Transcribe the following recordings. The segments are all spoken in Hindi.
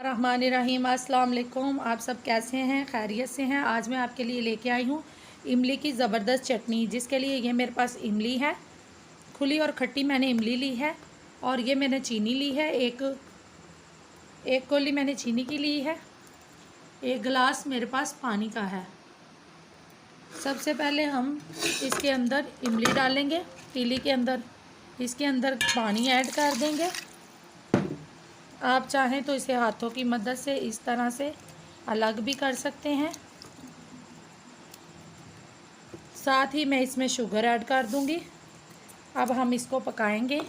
रहमानिर्रहीम। अस्सलाम वालेकुम। आप सब कैसे हैं? खैरियत से हैं? आज मैं आपके लिए लेके आई हूँ इमली की ज़बरदस्त चटनी, जिसके लिए ये मेरे पास इमली है, खुली और खट्टी मैंने इमली ली है, और ये मैंने चीनी ली है, एक कौली मैंने चीनी की ली है, एक गिलास मेरे पास पानी का है। सबसे पहले हम इसके अंदर इमली डालेंगे, पतीली के अंदर इसके अंदर पानी ऐड कर देंगे। आप चाहें तो इसे हाथों की मदद से इस तरह से अलग भी कर सकते हैं। साथ ही मैं इसमें शुगर ऐड कर दूंगी। अब हम इसको पकाएंगे।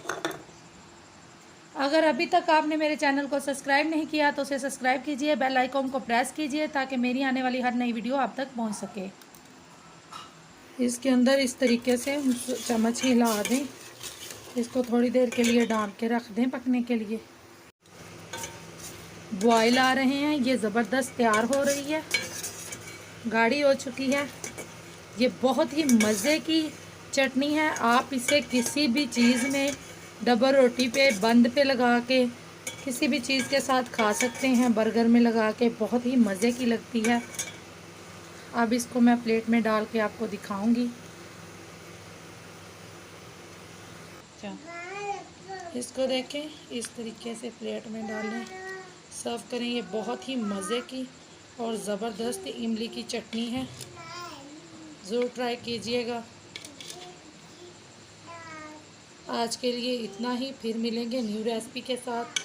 अगर अभी तक आपने मेरे चैनल को सब्सक्राइब नहीं किया तो उसे सब्सक्राइब कीजिए, बेल आइकॉन को प्रेस कीजिए ताकि मेरी आने वाली हर नई वीडियो आप तक पहुंच सके। इसके अंदर इस तरीके से चम्मच हिला दें, इसको थोड़ी देर के लिए डाल के रख दें पकने के लिए। बॉयल आ रहे हैं, ये ज़बरदस्त तैयार हो रही है, गाढ़ी हो चुकी है। ये बहुत ही मज़े की चटनी है। आप इसे किसी भी चीज़ में, डबल रोटी पे, बंद पे लगा के, किसी भी चीज़ के साथ खा सकते हैं, बर्गर में लगा के, बहुत ही मज़े की लगती है। अब इसको मैं प्लेट में डाल के आपको दिखाऊंगी। इसको देखें, इस तरीके से प्लेट में डालें, सर्व करें। ये बहुत ही मज़े की और ज़बरदस्त इमली की चटनी है, ज़रूर ट्राई कीजिएगा। आज के लिए इतना ही, फिर मिलेंगे न्यू रेसिपी के साथ।